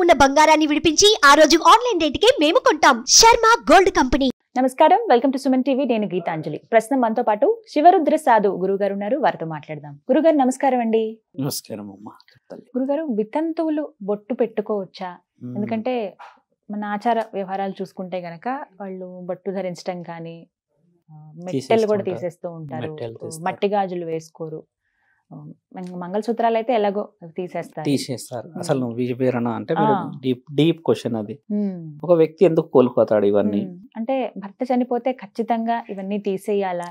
ఉన్న బంగారాన్ని విడిపించి ఆ రోజు ఆన్లైన్ రేటుకే మేము కొంటాం. Sharma gold company. నమస్కారం, వెల్కమ్ టు సుమన్ టీవీ. నేను గీతాంజలి. ప్రస్తుతం మనతో పాటు శివరుద్ర సాధు గురుగారు ఉన్నారు. వారితో మాట్లాడదాం. గురుగారు నమస్కారం అండి. నమస్కారం అమ్మా. గురుగారు, వితంతువులు బొట్టు పెట్టుకోవచ్చా? ఎందుకంటే మన ఆచార వ్యవహారాలు చూసుకుంటే గనక వాళ్ళు బొట్టు ధరించడం కానీ మెట్టెలు కూడా తీసేస్తూ ఉంటారు, మట్టి గాజులు వేసుకోరు, మంగళసూత్రాలు అయితే ఎలాగో తీసేస్తారు. అసలు నువ్వు వివరణ అంటే డీప్ క్వశ్చన్ అది. ఒక వ్యక్తి ఎందుకు కోల్పోతాడు ఇవన్నీ? అంటే భర్త చనిపోతే ఖచ్చితంగా ఇవన్నీ తీసేయాలా?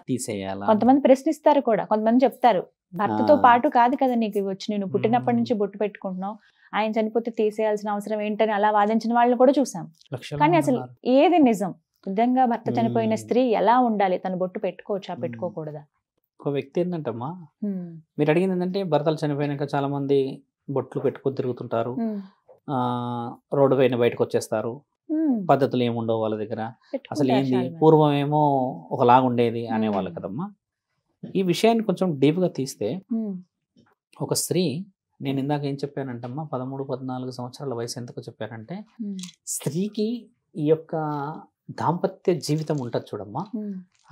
కొంతమంది ప్రశ్నిస్తారు కూడా, కొంతమంది చెప్తారు భర్తతో పాటు కాదు కదా నీకు వచ్చి, నేను పుట్టినప్పటి నుంచి బొట్టు పెట్టుకుంటున్నావు, ఆయన చనిపోతే తీసేయాల్సిన అవసరం ఏంటని అలా వాదించిన వాళ్ళని కూడా చూసాం. కానీ అసలు ఏది నిజం? నిజంగా భర్త చనిపోయిన స్త్రీ ఎలా ఉండాలి? తను బొట్టు పెట్టుకోవచ్చా, పెట్టుకోకూడదా? ఒక వ్యక్తి ఏంటంటమ్మా, మీరు అడిగింది ఏంటంటే భర్తలు చనిపోయినాక చాలా మంది బొట్లు పెట్టుకొని తిరుగుతుంటారు, రోడ్డు పైన బయటకు వచ్చేస్తారు, పద్ధతులు ఏముండవు వాళ్ళ దగ్గర, అసలు ఏంది పూర్వం ఏమో ఒకలాగుండేది అనేవాళ్ళు కదమ్మా. ఈ విషయాన్ని కొంచెం డీప్గా తీస్తే ఒక స్త్రీ, నేను ఇందాక ఏం చెప్పానంటమ్మా, 13-14 సంవత్సరాల వయసు ఎందుకు చెప్పానంటే, స్త్రీకి ఈ యొక్క దాంపత్య జీవితం ఉంటుంది చూడమ్మా,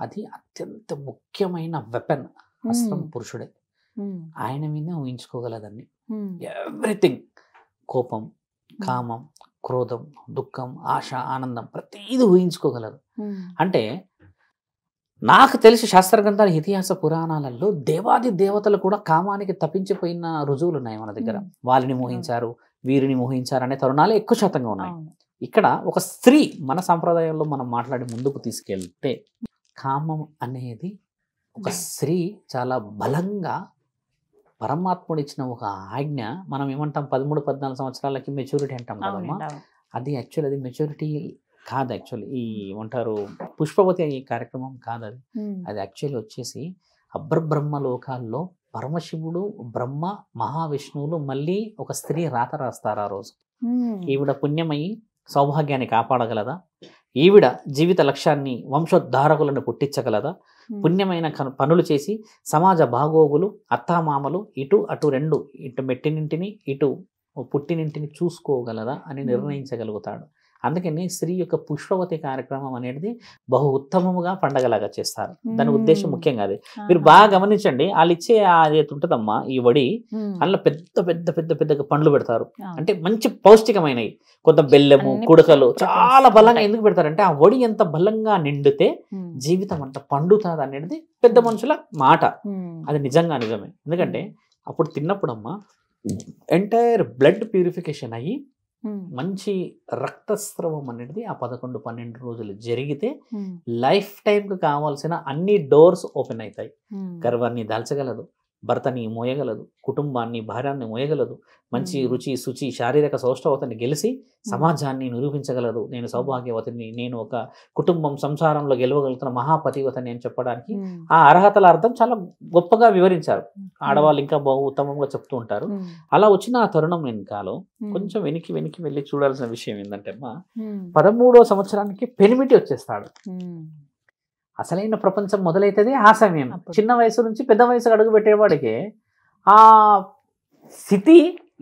అది అత్యంత ముఖ్యమైన వెపన్, అస్త్రం పురుషుడే. ఆయన మీద ఊహించుకోగలదాన్ని ఎవ్రీథింగ్, కోపం, కామం, క్రోధం, దుఃఖం, ఆశ, ఆనందం, ప్రతిదీ ఊహించుకోగలరు. అంటే నాకు తెలిసి శాస్త్ర గ్రంథాల ఇతిహాస పురాణాలలో దేవాది దేవతలు కూడా కామానికి తప్పించిపోయిన రుజువులు ఉన్నాయి మన దగ్గర. వాళ్ళని మోహించారు, వీరిని మోహించారు అనే తరుణాలు ఎక్కువ శాతంగా ఉన్నాయి. ఇక్కడ ఒక స్త్రీ మన సంప్రదాయంలో మనం మాట్లాడి ముందుకు తీసుకెళ్తే, కామం అనేది ఒక స్త్రీ చాలా బలంగా పరమాత్ముడు ఇచ్చిన ఒక ఆజ్ఞ. మనం ఏమంటాం 13-14 సంవత్సరాలకి మెచ్యూరిటీ అంటాం కదమ్మా. అది యాక్చువల్ అది మెచ్యూరిటీ కాదు, యాక్చువల్లీ ఈ ఏమంటారు పుష్పవతి అనే కార్యక్రమం కాదు అది. అది యాక్చువల్లీ వచ్చేసి అబ్రబ్రహ్మ లోకాల్లో పరమశివుడు, బ్రహ్మ, మహావిష్ణువులు మళ్ళీ ఒక స్త్రీ రాత రాస్తారు ఆ రోజు. ఈవిడ పుణ్యమయ్యి సౌభాగ్యాన్ని కాపాడగలదా, ఈవిడ జీవిత లక్ష్యాన్ని, వంశోద్ధారకులను పుట్టించగలదా, పుణ్యమైన పనులు చేసి సమాజ బాగోగులు, అత్తామామలు, ఇటు అటు రెండు, ఇటు మెట్టినింటిని ఇటు పుట్టినింటిని చూసుకోగలదా అని నిర్ణయించగలుగుతాడు. అందుకని స్త్రీ యొక్క పుష్పవతి కార్యక్రమం అనేది బహు ఉత్తమముగా పండగలాగా చేస్తారు. దాని ఉద్దేశం ముఖ్యంగా అది. మీరు బాగా గమనించండి, వాళ్ళు ఇచ్చే అది ఉంటుందమ్మా ఈ వడి, అందులో పెద్ద పెద్ద పెద్ద పెద్దగా పండ్లు పెడతారు, అంటే మంచి పౌష్టికమైనవి, కొంత బెల్లము, కుడకలు చాలా బలంగా ఎందుకు పెడతారంటే ఆ వడి ఎంత బలంగా నిండితే జీవితం అంత పండుతుంది అనేది పెద్ద మనుషుల మాట. అది నిజమే. ఎందుకంటే అప్పుడు తిన్నప్పుడమ్మా ఎంటైర్ బ్లడ్ ప్యూరిఫికేషన్ అయ్యి మంచి రక్తస్రావం అనేది ఆ 11-12 రోజులు జరిగితే లైఫ్ టైంకి కావాల్సిన అన్ని డోర్స్ ఓపెన్ అవుతాయి. గర్వాన్ని దాల్చగలదు, భర్తని మోయగలదు, కుటుంబాన్ని, భార్యాన్ని మోయగలదు, మంచి రుచి శుచి శారీరక సౌష్ఠవతని గెలిచి సమాజాన్ని నిరూపించగలదు. నేను సౌభాగ్యవతిని, నేను ఒక కుటుంబం సంసారంలో గెలవగలుగుతున్న మహాపతివతని అని చెప్పడానికి ఆ అర్హతల అర్థం చాలా గొప్పగా వివరించారు. ఆడవాళ్ళు ఇంకా బహు ఉత్తమంగా చెప్తూ ఉంటారు. అలా వచ్చిన ఆ తరుణం వెనకాలో కొంచెం వెనక్కి వెళ్ళి చూడాల్సిన విషయం ఏంటంటే అమ్మా, 13వ సంవత్సరానికి పెనిమిటి వచ్చేస్తాడు. అసలైన ప్రపంచం మొదలైతుంది ఆ సమయం. చిన్న వయసు నుంచి పెద్ద వయసు అడుగు పెట్టేవాడికి ఆ స్థితి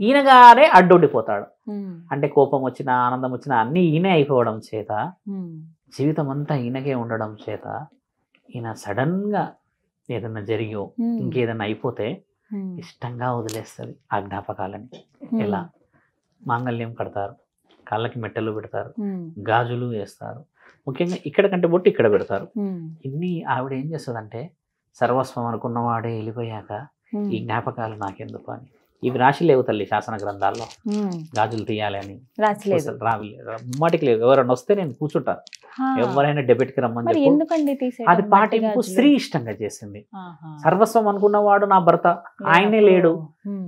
ఈయనగానే అడ్డొడ్డిపోతాడు. అంటే కోపం వచ్చినా, ఆనందం వచ్చినా అన్ని ఈయనే అయిపోవడం చేత, జీవితం అంతా ఈయనకే ఉండడం చేత, ఈయన సడన్ గా ఏదన్నా జరిగో ఇంకేదన్నా అయిపోతే ఇష్టంగా వదిలేస్తుంది ఆ జ్ఞాపకాలని. ఎలా? మాంగళ్యం కడతారు, కాళ్ళకి మెట్టెలు పెడతారు, గాజులు వేస్తారు, ముఖ్యంగా ఇక్కడ కంటే బొట్టు ఇక్కడ పెడతారు. ఇన్ని ఆవిడ ఏం చేస్తుందంటే, సర్వస్వం అనుకున్నవాడే వెళ్ళిపోయాక ఈ జ్ఞాపకాలు నాకెందుకు అని. ఇవి రాశి లేవు తల్లి శాసన గ్రంథాల్లో, గాజులు తీయాలి అని రావిమాటికి లేవు. ఎవరైనా వస్తే నేను కూర్చుంటాను, ఎవరైనా డెబిట్కి రమ్మని చెప్పి. అది పాటింపు స్త్రీ ఇష్టంగా చేసింది. సర్వస్వం అనుకున్నవాడు నా భర్త, ఆయనే లేడు,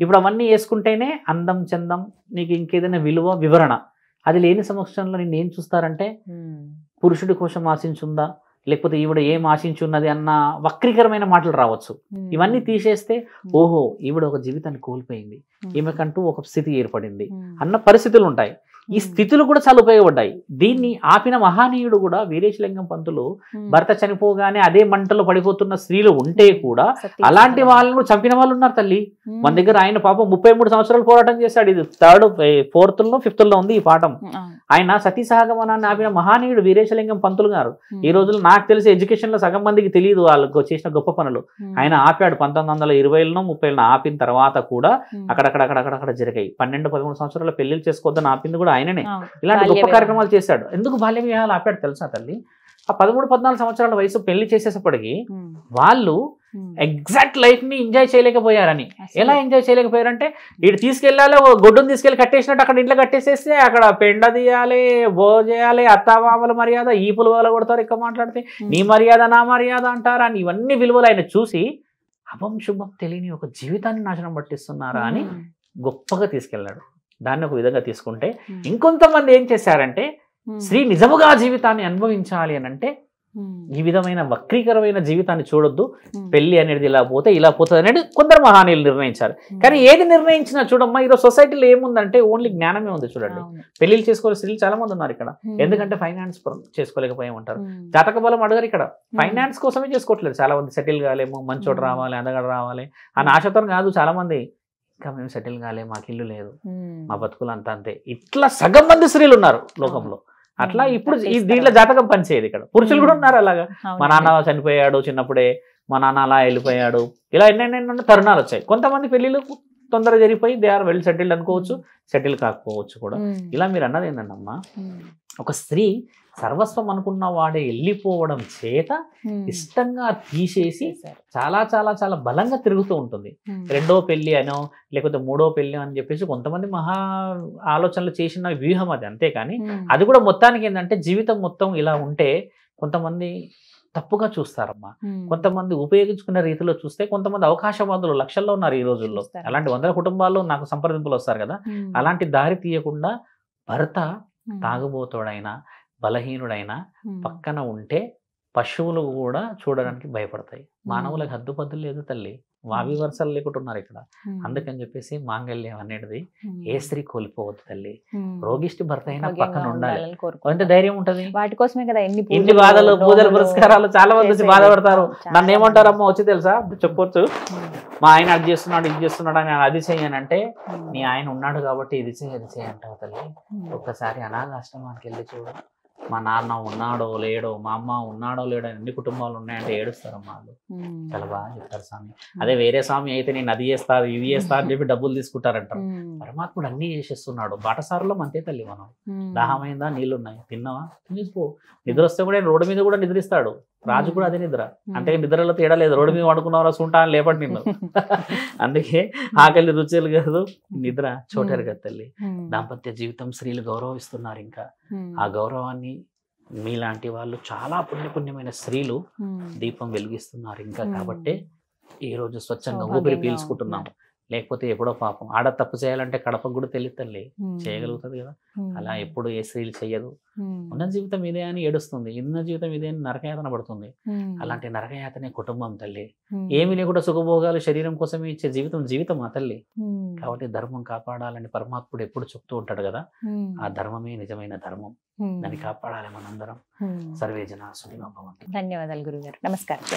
ఇప్పుడు అవన్నీ వేసుకుంటేనే అందం చందం, నీకు ఇంకేదైనా విలువ వివరణ. అది లేని సమక్షంలో నిన్ను ఏం చూస్తారంటే, పురుషుడి కోసం ఆశించుందా, లేకపోతే ఈవిడ ఏం ఆశించున్నది అన్న వక్రీకరమైన మాటలు రావచ్చు. ఇవన్నీ తీసేస్తే ఓహో ఈవిడ ఒక జీవితాన్ని కోల్పోయింది, ఈమెకంటూ ఒక స్థితి ఏర్పడింది అన్న పరిస్థితులు ఉంటాయి. ఈ స్థితులు కూడా చాలా ఉపయోగపడ్డాయి. దీన్ని ఆపిన మహానీయుడు కూడా వీరేశలింగం పంతులు భర్త చనిపోగానే అదే మంటలో పడిపోతున్న స్త్రీలు ఉంటే కూడా అలాంటి వాళ్ళను చంపిన వాళ్ళు ఉన్నారు తల్లి. మన దగ్గర ఆయన పాపం 33 సంవత్సరాలు పోరాటం చేశాడు. ఇది 3rd 4th 5th ఉంది ఈ పాఠం. ఆయన సతీ సహగమనాన్ని ఆపిన మహానీయుడు వీరేశలింగం పంతులు గారు. ఈ రోజుల్లో నాకు తెలిసి ఎడ్యుకేషన్ లో సగం మందికి తెలియదు వాళ్ళకు చేసిన గొప్ప పనులు. ఆయన ఆపాడు 1920లో 30లో ఆపిన తర్వాత కూడా అక్కడక్కడ జరిగాయి. 12-13 సంవత్సరాల పెళ్లిళ్ళు చేసుకోవద్దని ఆపింది కూడా ఆయననే. ఇలాంటి గొప్ప కార్యక్రమాలు చేశాడు. ఎందుకు బాల్య వివాహాలు ఆపాడు తెలుసా తల్లి? ఆ 13-14 సంవత్సరాల వయసు పెళ్లి చేసేసప్పటికి వాళ్ళు ఎగ్జాక్ట్ లైఫ్ ని ఎంజాయ్ చేయలేకపోయారని. ఎలా ఎంజాయ్ చేయలేకపోయారంటే ఇటు తీసుకెళ్ళాలి, గొడ్డును తీసుకెళ్లి కట్టేసినట్టు అక్కడ ఇంట్లో కట్టేసేస్తే అక్కడ పెండ తీయాలి, బో చేయాలి, అత్తామామల మర్యాద, ఈ పులువల కొడతారు, ఇక్కడ మాట్లాడితే నీ మర్యాద నా మర్యాద అంటారా అని ఇవన్నీ విలువలు ఆయన చూసి అభం శుభం తెలియని ఒక జీవితాన్ని నాశనం పట్టిస్తున్నారా అని గొప్పగా తీసుకెళ్ళాడు. దాన్ని ఒక విధంగా తీసుకుంటే ఇంకొంతమంది ఏం చేశారంటే స్త్రీ నిజముగా జీవితాన్ని అనుభవించాలి అని అంటే ఈ విధమైన వక్రీకరమైన జీవితాన్ని చూడొద్దు, పెళ్లి అనేది ఇలా పోతుంది అనేది కొందరు మహానీయులు నిర్ణయించారు. కానీ ఏది నిర్ణయించినా చూడమ్మా, ఈరోజు సొసైటీలో ఏముందంటే ఓన్లీ జ్ఞానమే ఉంది. చూడండి, పెళ్లిళ్ళు చేసుకోవాలి స్త్రీలు చాలా మంది ఉన్నారు ఇక్కడ. ఎందుకంటే ఫైనాన్స్ చేసుకోలేకపోయి ఉంటారు. జాతక బలం అడగారు ఇక్కడ. ఫైనాన్స్ కోసమే చేసుకోవట్లేదు చాలా మంది. సెటిల్ కాలేము, మంచోడు రావాలి, అందగడ రావాలి అని ఆశతో కాదు చాలా మంది. ఇంకా మేము సెటిల్ కాలేము, మాకు ఇల్లు లేదు, మా బతుకులు అంతా అంతే. ఇట్లా సగం మంది స్త్రీలు ఉన్నారు లోకంలో. అట్లా ఇప్పుడు దీంట్లో జాతకం పనిచేయదు. ఇక్కడ పురుషులు కూడా ఉన్నారు అలాగా. మా నాన్న చనిపోయాడు చిన్నప్పుడే, మా నాన్న అలా వెళ్ళిపోయాడు, ఇలా ఎన్నెన్నెన్నో తరుణాలు వచ్చాయి. కొంతమంది పెళ్లిళ్ళు తొందరగా జరిగిపోయి దే ఆర్ వెల్ సెటిల్డ్ అనుకోవచ్చు, సెటిల్ కాకపోవచ్చు కూడా. ఇలా మీరు అన్నది ఏంటంటమ్మా, ఒక స్త్రీ సర్వస్వం అనుకున్న వాడే వెళ్ళిపోవడం చేత ఇష్టంగా తీసేసి చాలా చాలా చాలా బలంగా తిరుగుతూ ఉంటుంది. 2వ పెళ్లి అనో లేకపోతే 3వ పెళ్లి అని చెప్పేసి కొంతమంది మహా ఆలోచనలు చేసిన వ్యూహం అది. అంతేకాని అది కూడా మొత్తానికి ఏంటంటే జీవితం మొత్తం ఇలా ఉంటే కొంతమంది తప్పుగా చూస్తారమ్మా. కొంతమంది ఉపయోగించుకునే రీతిలో చూస్తే కొంతమంది అవకాశవాదులు లక్షల్లో ఉన్నారు ఈ రోజుల్లో. అలాంటి 100 కుటుంబాల్లో నాకు సంప్రదింపులు వస్తారు కదా. అలాంటి దారి తీయకుండా భర్త తాగుబోతోడైనా బలహీనుడైనా పక్కన ఉంటే పశువులు కూడా చూడడానికి భయపడతాయి. మానవులకు హద్దుపద్దు లేదు తల్లి, వావి వరుసలు లేకుండా ఉన్నారు ఇక్కడ. అందుకని చెప్పేసి మాంగళ్యం అనేది ఏ స్త్రీ కోల్పోవద్దు తల్లి. రోగిష్టి భర్త అయినా పక్కన ఉండాలి, ఎంత ధైర్యం ఉంటది. వాటి కోసమే కదా ఇన్ని బాధలు, పూజలు, పురస్కారాలు. చాలా మంది వచ్చి బాధపడతారు. నన్ను ఏమంటారమ్మా వచ్చి తెలుసా, చెప్పొచ్చు, మా ఆయన అది చేస్తున్నాడు ఇది చేస్తున్నాడు అని అది చెయ్యనంటే నీ ఆయన ఉన్నాడు కాబట్టి ఇది చేయి అది చేయి అంటావు తల్లి. ఒక్కసారి అనాథాశ్రమానికి వెళ్ళి చూడు, మా నాన్న ఉన్నాడో లేడో, మా అమ్మ ఉన్నాడో లేడో, ఎన్ని కుటుంబాలు ఉన్నాయంటే ఏడుస్తారమ్మా వాళ్ళు. చాలా బాగా చెప్తారు స్వామి. అదే వేరే స్వామి అయితే నేను అది చేస్తారు ఇది చేస్తా అని చెప్పి డబ్బులు తీసుకుంటారంటారు. పరమాత్ముడు అన్ని చేసేస్తున్నాడు. బాటసారులో అంతే తల్లి. మనం దాహమైందా, నీళ్లున్నాయి, తిన్నావా, తీసుకో. నిద్ర వస్తే కూడా రోడ్డు మీద కూడా నిద్రిస్తాడు. రాజు కూడా అదే నిద్ర. అంటే నిద్రలో తేడా లేదు. రోడ్డు మీద పడుకున్నారా సుంటా అని లేపటి నిన్ను. అందుకే ఆకలి రుచులు కాదు, నిద్ర చోటారు కదా తల్లి. దాంపత్య జీవితం స్త్రీలు గౌరవిస్తున్నారు. ఇంకా ఆ గౌరవాన్ని మీలాంటి వాళ్ళు చాలా పుణ్యమైన స్త్రీలు దీపం వెలిగిస్తున్నారు ఇంకా. కాబట్టే ఈ రోజు స్వచ్ఛంగా ఊపిరి పీల్చుకుంటున్నాం. లేకపోతే ఎప్పుడో పాపం ఆడ తప్పు చేయాలంటే కడపకు కూడా తెలియదు తల్లి, చేయగలుగుతుంది కదా. అలా ఎప్పుడు ఏ స్త్రీలు చెయ్యదు. ఉన్న జీవితం ఇదే అని ఏడుస్తుంది, ఉన్న జీవితం ఇదే అని నరకయాతన పడుతుంది. అలాంటి నరకయాతనే కుటుంబం తల్లి. ఏమి లేకుండా సుఖభోగాలు శరీరం కోసమే ఇచ్చే జీవితం ఆ తల్లి. కాబట్టి ధర్మం కాపాడాలని పరమాత్ముడు ఎప్పుడు చెప్తూ ఉంటాడు కదా. ఆ ధర్మమే నిజమైన ధర్మం. దాన్ని కాపాడాలి మనందరం. సర్వే జనా సుఖినో భవంతు. ధన్యవాదాలు గురుగారు. నమస్కారం.